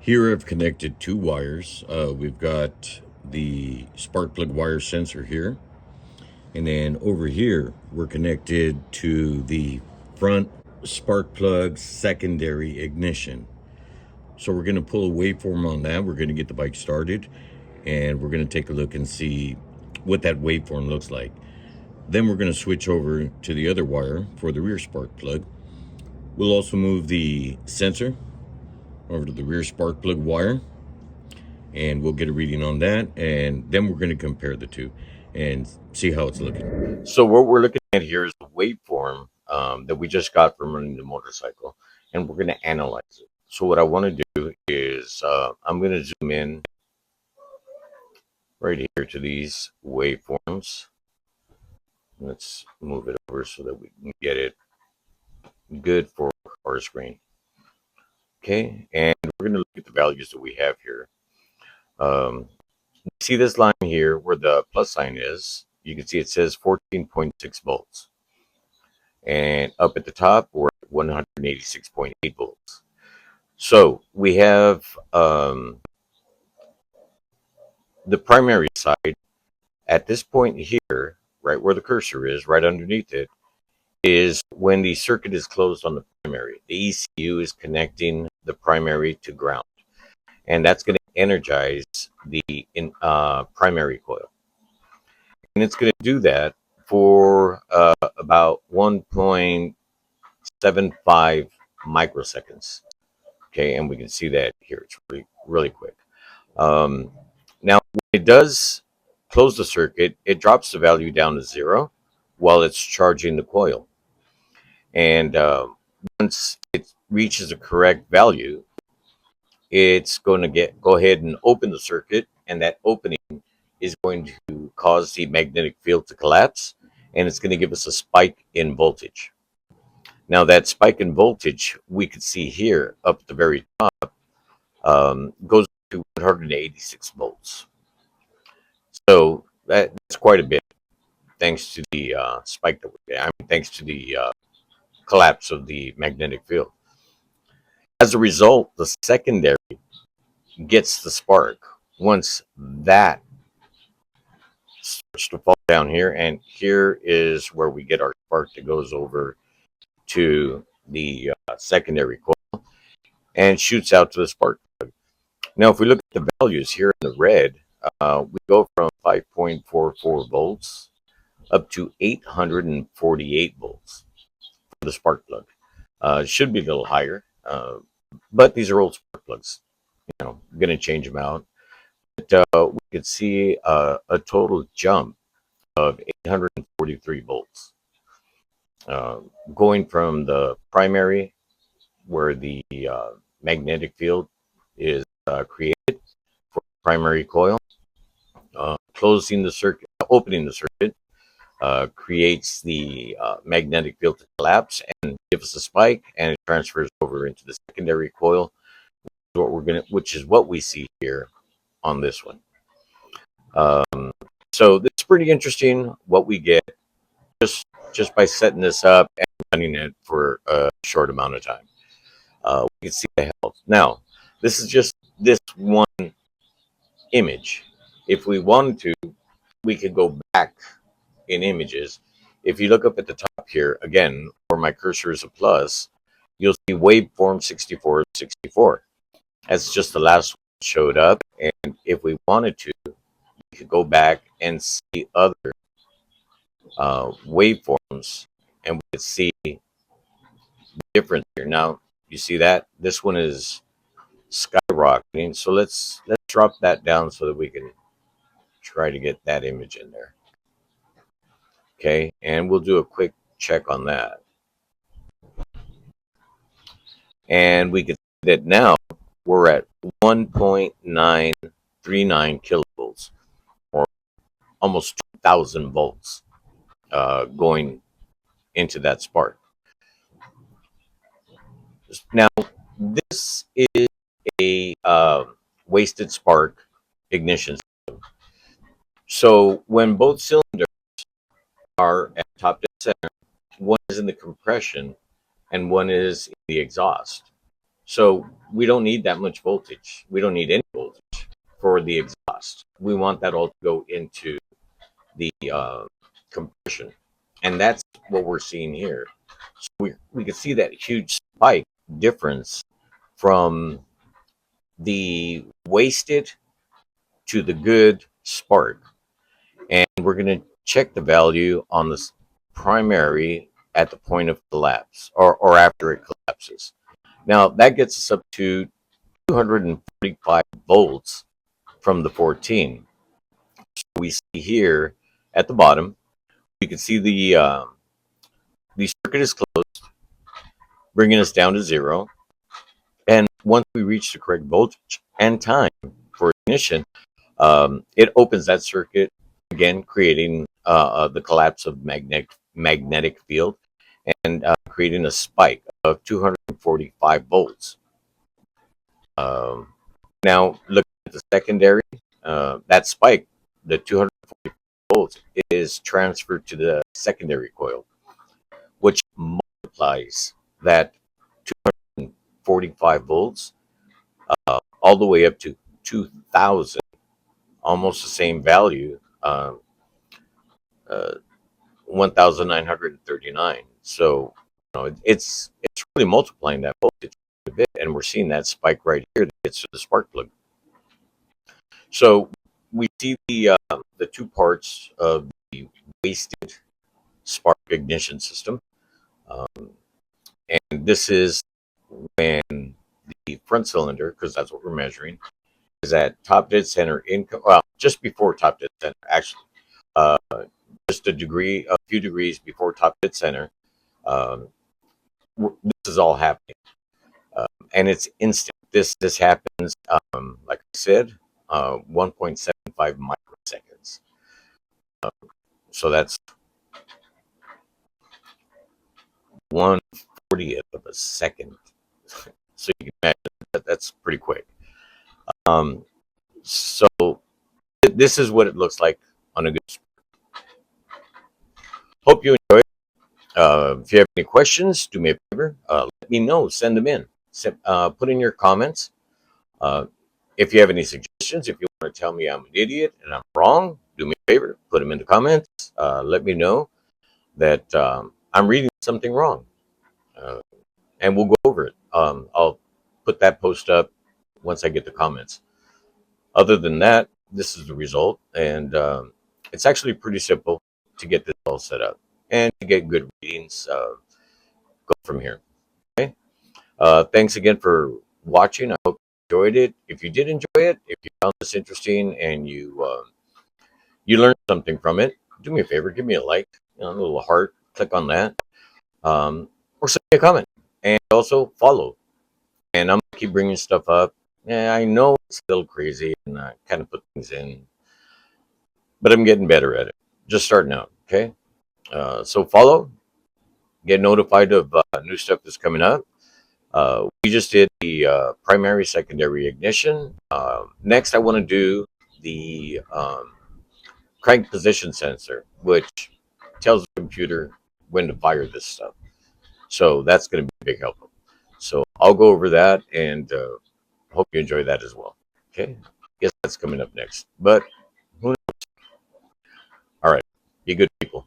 Here I've connected two wires. We've got the spark plug wire sensor here. And then over here, we're connected to the front spark plug secondary ignition. So we're going to pull a waveform on that. We're going to get the bike started and we're going to take a look and see what that waveform looks like. Then we're going to switch over to the other wire for the rear spark plug. We'll also move the sensor over to the rear spark plug wire and we'll get a reading on that, and then we're going to compare the two and see how it's looking. So what we're looking at here is the waveform that we just got from running the motorcycle, and we're going to analyze it. So what I want to do is I'm going to zoom in right here to these waveforms. Let's move it over so that we can get it good for our screen. Okay, and we're going to look at the values that we have here. See this line here where the plus sign is. You can see it says 14.6 volts. And up at the top, we're at 186.8 volts. So we have the primary side at this point here, right where the cursor is, right underneath it, is when the circuit is closed on the primary. The ECU is connecting the primary to ground. And that's going to energize the primary coil. And it's going to do that for about 1.75 microseconds. Okay, and we can see that here. It's really, really quick. Now, when it does close the circuit, it drops the value down to 0 while it's charging the coil. And once it reaches a correct value, it's going to go ahead and open the circuit, and that opening is going to cause the magnetic field to collapse, and it's going to give us a spike in voltage. Now that spike in voltage we could see here up at the very top goes to 186 volts. So that's quite a bit, thanks to the spike that we get. Thanks to the collapse of the magnetic field. As a result, the secondary gets the spark. Once that starts to fall down here, and here is where we get our spark that goes over to the secondary coil and shoots out to the spark plug. Now, if we look at the values here in the red, we go from 5.44 volts up to 848 volts for the spark plug. It should be a little higher, but these are old spark plugs. I'm going to change them out. But we could see a total jump of 843 volts. Going from the primary, where the magnetic field is created for primary coil, closing the circuit, opening the circuit, creates the magnetic field to collapse and give us a spike, and it transfers over into the secondary coil, which is what we see here on this one. So this is pretty interesting what we get just by setting this up and running it for a short amount of time. We can see the health. Now, this is just this one image. If we wanted to, we could go back in images. If you look up at the top here, again, where my cursor is a plus, you'll see waveform 6464. That's just the last one that showed up. And if we wanted to, we could go back and see other waveforms, and we could see the difference here. Now, you see that this one is skyrocketing, so let's drop that down so that we can try to get that image in there. Okay, and we'll do a quick check on that, and we can see that now we're at 1.939 kilovolts, or almost 2,000 volts going into that spark. Now, this is a wasted spark ignition system. So when both cylinders are at top dead center, one is in the compression and one is in the exhaust. So we don't need that much voltage. We don't need any voltage for the exhaust. We want that all to go into the compression, and that's what we're seeing here. So we can see that huge spike difference from the wasted to the good spark, and we're going to check the value on this primary at the point of collapse, or after it collapses. Now that gets us up to 245 volts from the 14. So we see here at the bottom, you can see the circuit is closed, bringing us down to zero. And once we reach the correct voltage and time for ignition, it opens that circuit again, creating the collapse of magnetic field and creating a spike of 245 volts. Um, Now, looking at the secondary, that spike, the 240 volts, is transferred to the secondary coil, which multiplies that 245 volts all the way up to 2,000, almost the same value, uh, 1,939. So, it's really multiplying that voltage a bit, and we're seeing that spike right here that gets to the spark plug. So we see the two parts of the wasted spark ignition system, um, and this is when the front cylinder, because that's what we're measuring, is at top dead center well, just before top dead center, actually, uh, just a few degrees before top dead center. Um, this is all happening, and it's instant. This happens, like I said, 1.75 microseconds. So that's 1/40th of a second. So you can imagine that's pretty quick. Um, so this is what it looks like on a good. Hope you enjoy it. If you have any questions, do me a favor. Let me know. Send them in. Put in your comments. Uh, if you have any suggestions, if you want to tell me I'm an idiot and I'm wrong, do me a favor. Put them in the comments. Let me know that I'm reading something wrong. Uh, and we'll go over it. I'll put that post up once I get the comments. Other than that, this is the result, and it's actually pretty simple to get this all set up and to get good readings. Go from here. Okay. Thanks again for watching. I hope you enjoyed it. If you did enjoy it, if you found this interesting and you learned something from it, do me a favor, give me a like, a little heart, click on that, or send me a comment, and also follow. And I'm gonna keep bringing stuff up. Yeah, I know it's a little crazy, and I kind of put things in, but I'm getting better at it. Just starting out, okay? So follow, get notified of new stuff that's coming up. We just did the primary, secondary ignition. Next, I want to do the crank position sensor, which tells the computer when to fire this stuff. So that's going to be a big help. So I'll go over that, and hope you enjoy that as well. Okay, guess that's coming up next. But who knows? All right, you good people.